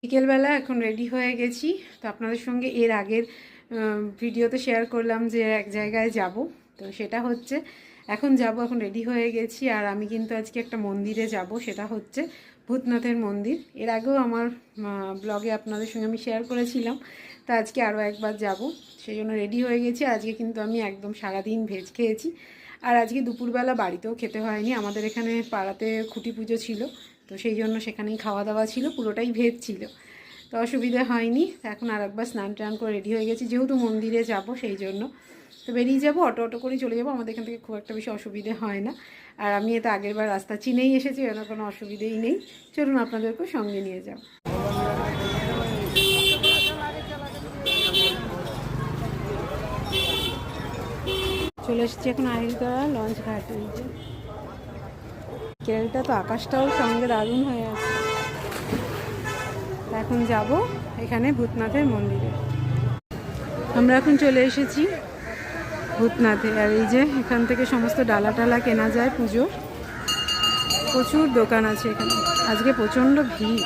বিকেলবেলা এখন রেডি হয়ে গেছি। তো আপনাদের সঙ্গে এর আগের ভিডিওতে শেয়ার করলাম যে এক জায়গায় যাব, তো সেটা হচ্ছে এখন যাব। এখন রেডি হয়ে গেছি আর আমি কিন্তু আজকে একটা মন্দিরে যাব, সেটা হচ্ছে ভূতনাথের মন্দির। এর আগেও আমার ব্লগে আপনাদের সঙ্গে আমি শেয়ার করেছিলাম, তো আজকে আরও একবার যাব, সেই জন্য রেডি হয়ে গেছি। আজকে কিন্তু আমি একদম সারাদিন ভেজ খেয়েছি, আর আজকে দুপুরবেলা বাড়িতেও খেতে হয়নি। আমাদের এখানে পাড়াতে খুঁটি পুজো ছিল, তো সেই জন্য সেখানেই খাওয়া দাওয়া ছিল, পুরোটাই ভেজ ছিল, তো অসুবিধা হয়নি। এখন আর একবার স্নান টান করে রেডি হয়ে গেছি, যেহেতু মন্দিরে যাব সেই জন্য। তো বেরিয়ে যাবো, অটো করেই চলে যাবো, আমাদের এখান থেকে খুব একটা বেশি অসুবিধে হয় না। আর আমি এটা আগের বার রাস্তা চিনেই এসেছি, এর কোনো অসুবিধেই নেই। চলুন আপনাদেরকেও সঙ্গে নিয়ে যাব। চলে এসেছি এখন আহিরতলা লঞ্চ ঘাটে। কেলটা তো আকাশটাও সঙ্গে দারুণ হয়ে আছে। এখন যাব এখানে ভূতনাথের মন্দিরে। আমরা এখন চলে এসেছি ভূতনাথে। আর এই যে এখান থেকে সমস্ত ডালা টালা কেনা যায় পুজোর। প্রচুর দোকান আছে এখানে, আজকে প্রচণ্ড ভিড়।